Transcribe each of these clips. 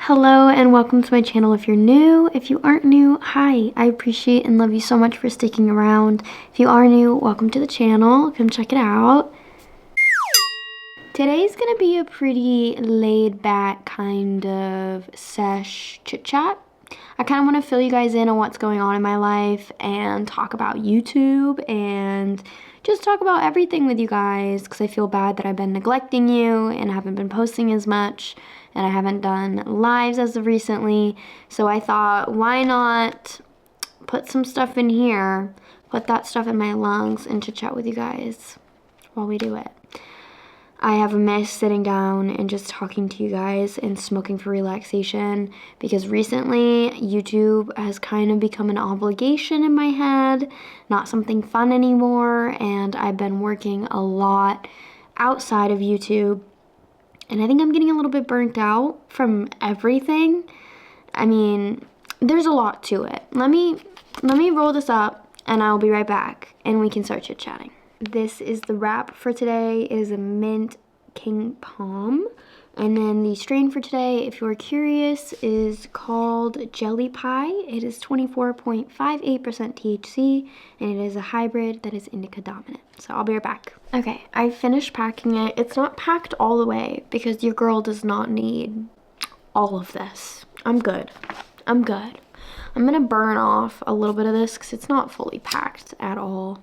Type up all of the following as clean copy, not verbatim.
Hello and welcome to my channel if you're new. If you aren't new, hi. I appreciate and love you so much for sticking around. If you are new, welcome to the channel. Come check it out. Today's gonna be a pretty laid back kind of sesh chit chat. I kind of want to fill you guys in on what's going on in my life and talk about YouTube and just talk about everything with you guys because I feel bad that I've been neglecting you and haven't been posting as much and I haven't done lives as of recently. So I thought, why not put some stuff in here, put that stuff in my lungs and chit chat with you guys while we do it. I have missed sitting down and just talking to you guys and smoking for relaxation because recently YouTube has kind of become an obligation in my head, not something fun anymore, and I've been working a lot outside of YouTube and I think I'm getting a little bit burnt out from everything. I mean, there's a lot to it. Let me roll this up and I'll be right back and we can start chit-chatting. This is the wrap for today. It is a mint king palm. And then the strain for today, if you're curious, is called Jelly Pie. It is 24.58% THC, and it is a hybrid that is indica dominant. So I'll be right back. Okay, I finished packing it. It's not packed all the way because your girl does not need all of this. I'm good. I'm good. I'm gonna burn off a little bit of this because it's not fully packed at all.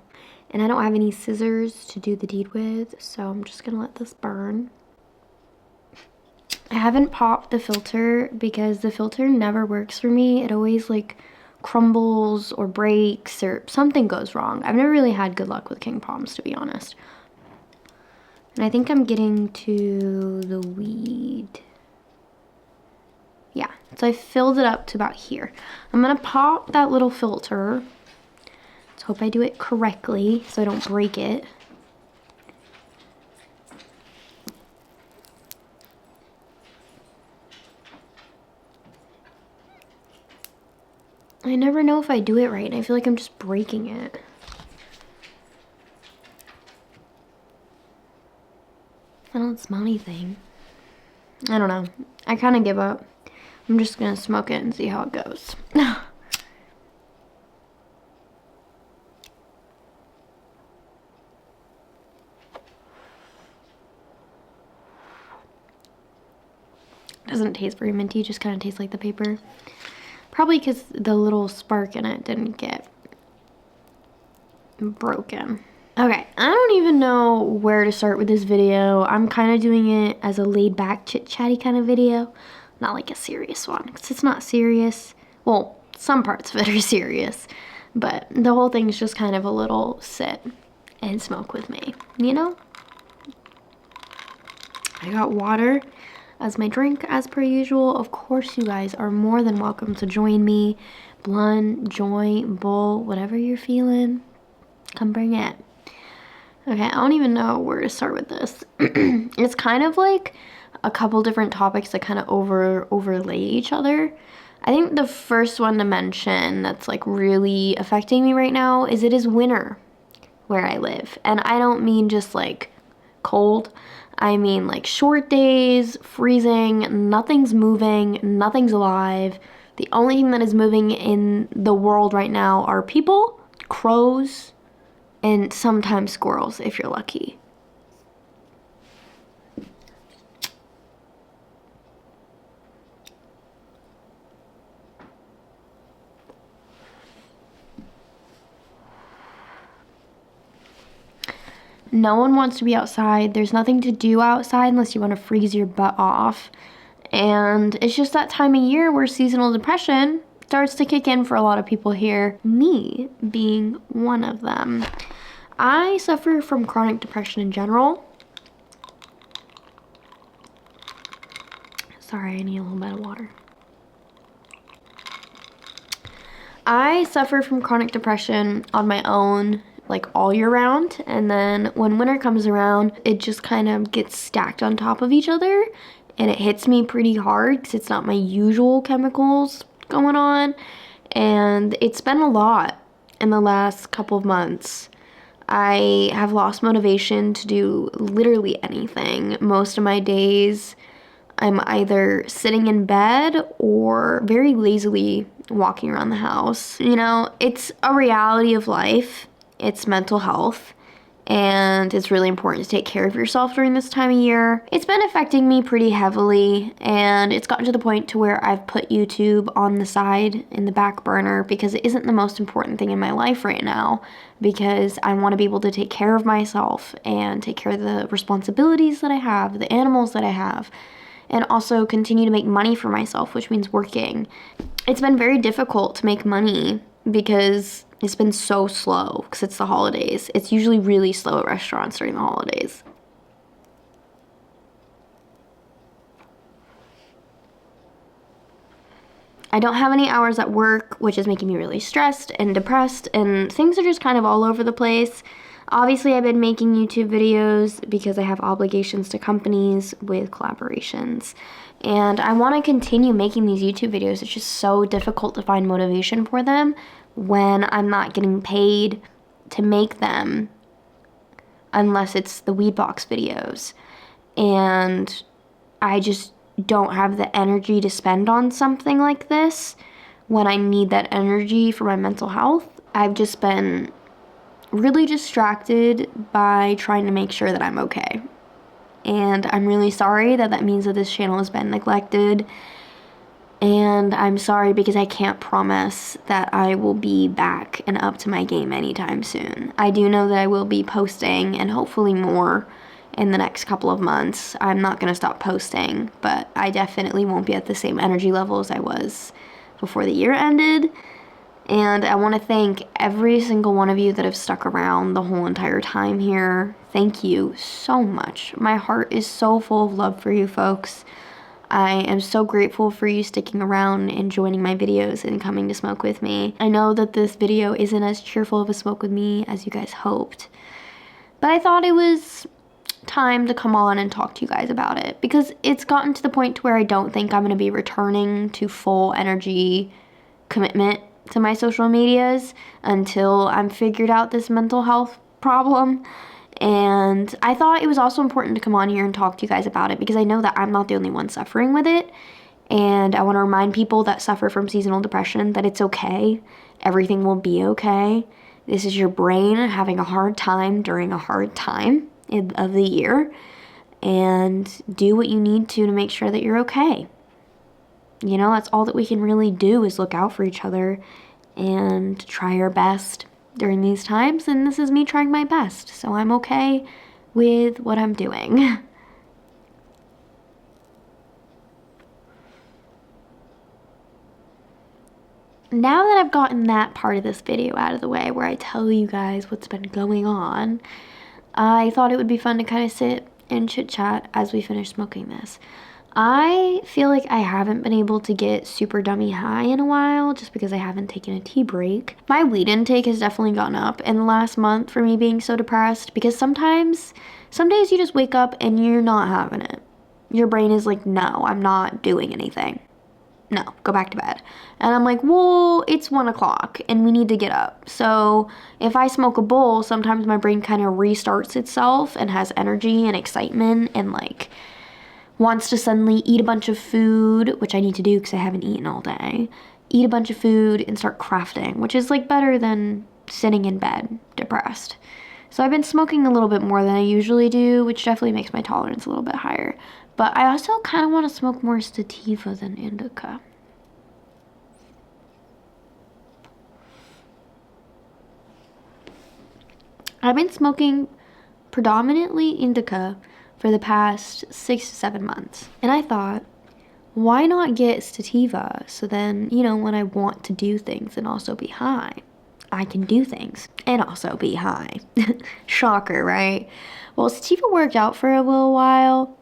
And I don't have any scissors to do the deed with, so I'm just gonna let this burn. I haven't popped the filter because the filter never works for me. It always like crumbles or breaks or something goes wrong. I've never really had good luck with king palms, to be honest. And I think I'm getting to the weed. Yeah, so I filled it up to about here. I'm gonna pop that little filter. Let's hope I do it correctly so I don't break it. I never know if I do it right, and I feel like I'm just breaking it. I don't smell anything. I don't know. I kind of give up. I'm just gonna smoke it and see how it goes. Doesn't taste very minty, just kind of tastes like the paper. Probably because the little spark in it didn't get broken. Okay, I don't even know where to start with this video. I'm kind of doing it as a laid back chit chatty kind of video, not like a serious one, because it's not serious. Well, some parts of it are serious, but the whole thing's just kind of a little sit and smoke with me, you know? I got water as my drink as per usual. Of course you guys are more than welcome to join me. Blunt, joint, bowl, whatever you're feeling, come bring it. Okay, I don't even know where to start with this. It's kind of like a couple different topics that kind of overlay each other. I think the first one to mention that's like really affecting me right now is it is winter where I live. And I don't mean just like cold. I mean like short days, freezing, nothing's moving, nothing's alive. The only thing that is moving in the world right now are people, crows, and sometimes squirrels if you're lucky. No one wants to be outside. There's nothing to do outside unless you want to freeze your butt off. And it's just that time of year where seasonal depression starts to kick in for a lot of people here, me being one of them. I suffer from chronic depression in general. Sorry, I need a little bit of water. I suffer from chronic depression on my own, like all year round, and then when winter comes around, it just kind of gets stacked on top of each other, and it hits me pretty hard because it's not my usual chemicals going on, and it's been a lot in the last couple of months. I have lost motivation to do literally anything. Most of my days I'm either sitting in bed or very lazily walking around the house. You know, it's a reality of life. It's mental health. And it's really important to take care of yourself during this time of year. It's been affecting me pretty heavily, and it's gotten to the point to where I've put YouTube on the side in the back burner because it isn't the most important thing in my life right now, because I want to be able to take care of myself and take care of the responsibilities that I have, the animals that I have, and also continue to make money for myself, which means working. It's been very difficult to make money because it's been so slow because it's the holidays. It's usually really slow at restaurants during the holidays. I don't have any hours at work, which is making me really stressed and depressed, and things are just kind of all over the place. Obviously, I've been making YouTube videos because I have obligations to companies with collaborations. And I want to continue making these YouTube videos. It's just so difficult to find motivation for them when I'm not getting paid to make them, unless it's the weed box videos. And I just don't have the energy to spend on something like this when I need that energy for my mental health. I've just been really distracted by trying to make sure that I'm okay. And I'm really sorry that that means that this channel has been neglected. And I'm sorry because I can't promise that I will be back and up to my game anytime soon. I do know that I will be posting, and hopefully more, in the next couple of months. I'm not going to stop posting, but I definitely won't be at the same energy level as I was before the year ended. And I want to thank every single one of you that have stuck around the whole entire time here. Thank you so much. My heart is so full of love for you folks. I am so grateful for you sticking around and joining my videos and coming to smoke with me. I know that this video isn't as cheerful of a smoke with me as you guys hoped, but I thought it was time to come on and talk to you guys about it, because it's gotten to the point to where I don't think I'm going to be returning to full energy commitment to my social medias until I'm figured out this mental health problem. And I thought it was also important to come on here and talk to you guys about it because I know that I'm not the only one suffering with it. And I want to remind people that suffer from seasonal depression that it's okay. Everything will be okay. This is your brain having a hard time during a hard time of the year. And do what you need to make sure that you're okay. You know, that's all that we can really do is look out for each other and try our best during these times. And this is me trying my best. So I'm okay with what I'm doing. Now that I've gotten that part of this video out of the way where I tell you guys what's been going on, I thought it would be fun to kind of sit and chit chat as we finish smoking this. I feel like I haven't been able to get super dummy high in a while just because I haven't taken a tea break. My weed intake has definitely gone up in the last month for me being so depressed, because some days you just wake up and you're not having it. Your brain is like, no, I'm not doing anything. No, go back to bed. And I'm like, well, it's 1 o'clock and we need to get up. So if I smoke a bowl, sometimes my brain kind of restarts itself and has energy and excitement and like wants to suddenly eat a bunch of food, which I need to do because I haven't eaten all day. Eat a bunch of food and start crafting, which is like better than sitting in bed depressed. So I've been smoking a little bit more than I usually do, which definitely makes my tolerance a little bit higher. But I also kind of want to smoke more sativa than indica. I've been smoking predominantly indica for the past 6 to 7 months. And I thought, why not get sativa? So then, you know, when I want to do things and also be high, I can do things and also be high. Shocker, right? Well, sativa worked out for a little while.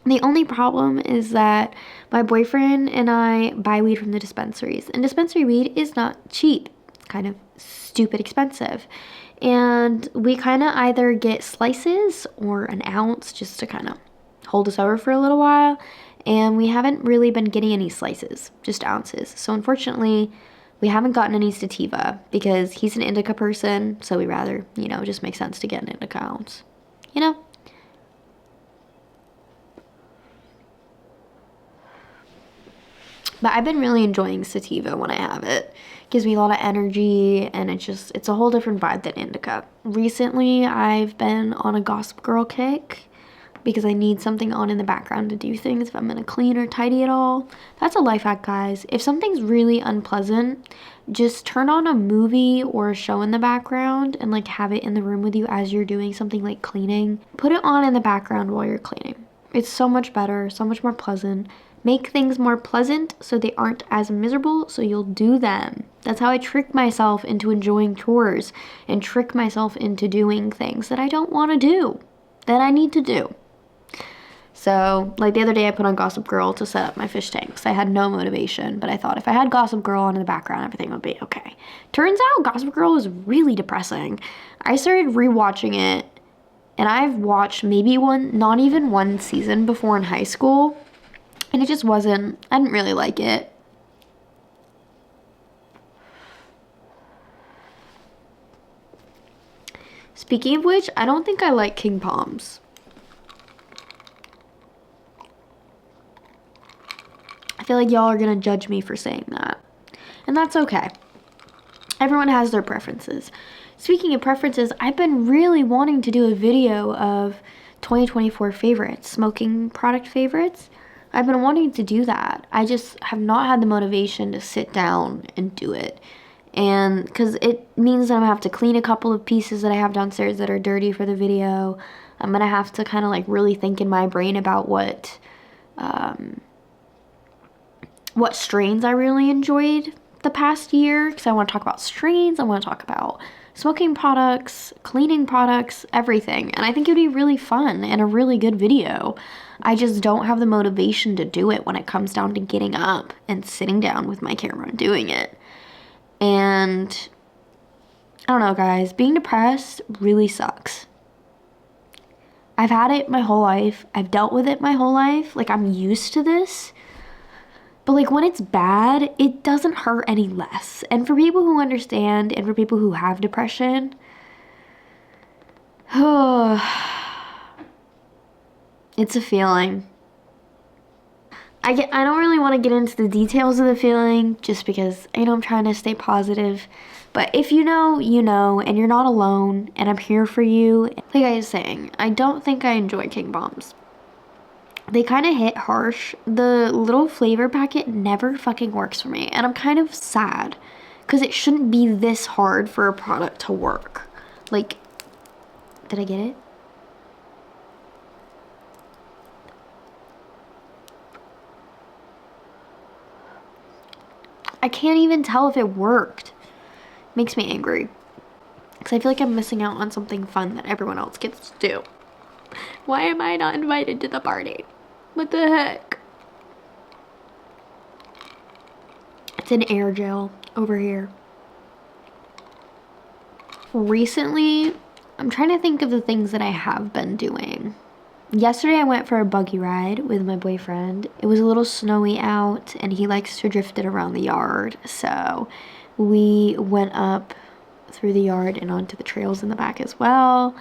The only problem is that my boyfriend and I buy weed from the dispensaries, and dispensary weed is not cheap. It's kind of stupid expensive. And we kind of either get slices or an ounce just to kind of hold us over for a little while. And we haven't really been getting any slices, just ounces. So unfortunately, we haven't gotten any sativa because he's an indica person. So we rather, you know, it just makes sense to get an indica ounce, you know? But I've been really enjoying sativa when I have it. Gives me a lot of energy, and it's a whole different vibe than indica. Recently, I've been on a Gossip Girl kick because I need something on in the background to do things if I'm gonna clean or tidy it all. That's a life hack, guys. If something's really unpleasant, just turn on a movie or a show in the background and like have it in the room with you as you're doing something like cleaning. Put it on in the background while you're cleaning. It's so much better, so much more pleasant. Make things more pleasant so they aren't as miserable, so you'll do them. That's how I trick myself into enjoying chores and trick myself into doing things that I don't want to do, that I need to do. So, like the other day I put on Gossip Girl to set up my fish tanks. I had no motivation, but I thought if I had Gossip Girl on in the background, everything would be okay. Turns out Gossip Girl was really depressing. I started rewatching it, and I've watched maybe not even one season before in high school, and it just wasn't, I didn't really like it. Speaking of which, I don't think I like King Palms. I feel like y'all are gonna judge me for saying that. And that's okay. Everyone has their preferences. Speaking of preferences, I've been really wanting to do a video of 2024 favorites, smoking product favorites. I've been wanting to do that. I just have not had the motivation to sit down and do it. And because it means that I'm gonna have to clean a couple of pieces that I have downstairs that are dirty for the video. I'm gonna have to kind of like really think in my brain about what strains I really enjoyed the past year, because I want to talk about strains, I want to talk about smoking products, cleaning products, everything. And I think it would be really fun and a really good video. I just don't have the motivation to do it when it comes down to getting up and sitting down with my camera and doing it. And I don't know, guys, being depressed really sucks. I've had it my whole life. I've dealt with it my whole life. Like, I'm used to this. But like when it's bad, it doesn't hurt any less. And for people who understand and for people who have depression, it's a feeling. I don't really want to get into the details of the feeling just because, I'm trying to stay positive. But if you know, and you're not alone, and I'm here for you. Like I was saying, I don't think I enjoy King Bombs. They kind of hit harsh. The little flavor packet never fucking works for me. And I'm kind of sad. Because it shouldn't be this hard for a product to work. Like, did I get it? I can't even tell if it worked. Makes me angry. Because I feel like I'm missing out on something fun that everyone else gets to do. Why am I not invited to the party? What the heck? It's an air gel over here. Recently, I'm trying to think of the things that I have been doing. Yesterday I went for a buggy ride with my boyfriend. It was a little snowy out and he likes to drift it around the yard. So we went up through the yard and onto the trails in the back as well.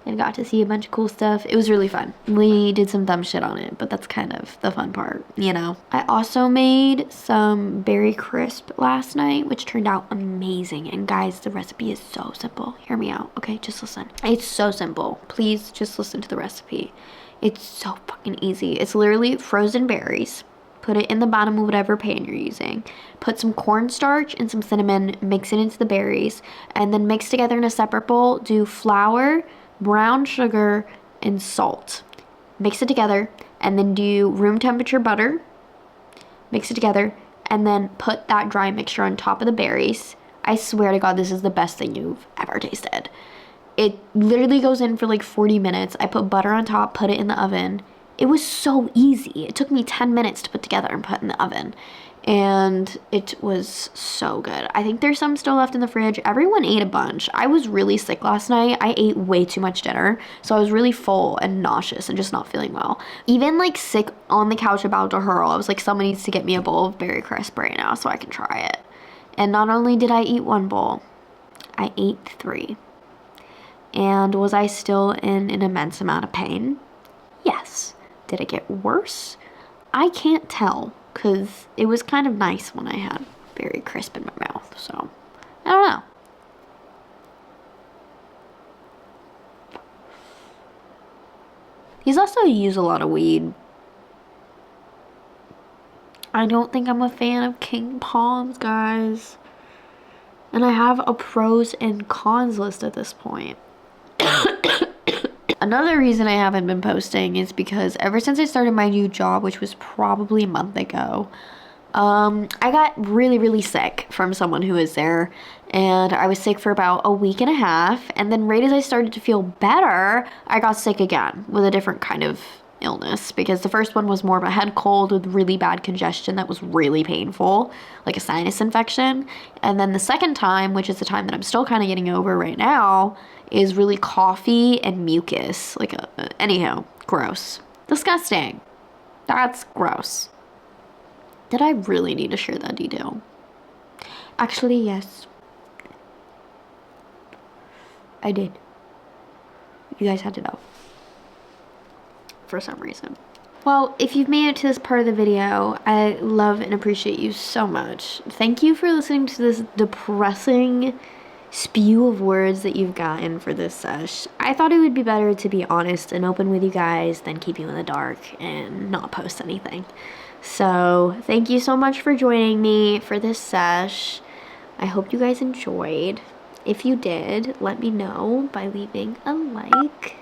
And got to see a bunch of cool stuff. It was really fun. We did some dumb shit on it, but that's kind of the fun part, I also made some berry crisp last night, which turned out amazing. And guys, the recipe is so simple. Hear me out, okay? Just listen. It's so simple. Please just listen to the recipe. It's so fucking easy. It's literally frozen berries. Put it in the bottom of whatever pan you're using. Put some cornstarch and some cinnamon, mix it into the berries, and then mix together in a separate bowl. Do flour, brown sugar, and salt. Mix it together, and then do room temperature butter. Mix it together, and then put that dry mixture on top of the berries. I swear to God, this is the best thing you've ever tasted. It literally goes in for like 40 minutes. I put butter on top, put it in the oven. It was so easy. It took me 10 minutes to put together and put in the oven. And it was so good. I think there's some still left in the fridge. Everyone ate a bunch. I was really sick last night. I ate way too much dinner. So I was really full and nauseous and just not feeling well. Even like sick on the couch about to hurl. I was like, someone needs to get me a bowl of berry crisp right now so I can try it. And not only did I eat one bowl, I ate 3. And was I still in an immense amount of pain? Yes. Did it get worse? I can't tell. because it was kind of nice when I had very crisp in my mouth. So, I don't know. He's also used a lot of weed. I don't think I'm a fan of King Palms, guys. And I have a pros and cons list at this point. Another reason I haven't been posting is because ever since I started my new job, which was probably a month ago, I got really, really sick from someone who was there. And I was sick for about a week and a half. And then right as I started to feel better, I got sick again with a different kind of illness, because the first one was more of a head cold with really bad congestion that was really painful, like a sinus infection. And then the second time, which is the time that I'm still kind of getting over right now, is really coughy and mucus. Like, anyhow, gross. Disgusting. That's gross. Did I really need to share that detail? Actually, yes. I did. You guys had to know. For some reason. Well, if you've made it to this part of the video, I love and appreciate you so much. Thank you for listening to this depressing spew of words that you've gotten for this sesh. I thought it would be better to be honest and open with you guys than keep you in the dark and not post anything. So, thank you so much for joining me for this sesh. I hope you guys enjoyed. If you did, let me know by leaving a like.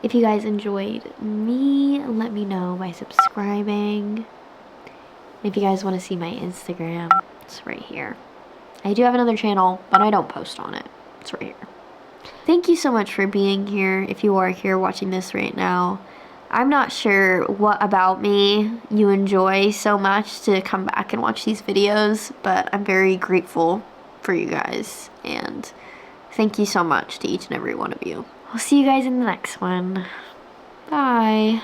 If you guys enjoyed me, let me know by subscribing. If you guys want to see my Instagram, it's right here. I do have another channel, but I don't post on it. It's right here. Thank you so much for being here. If you are here watching this right now, I'm not sure what about me you enjoy so much to come back and watch these videos, but I'm very grateful for you guys, and thank you so much to each and every one of you. I'll see you guys in the next one. Bye.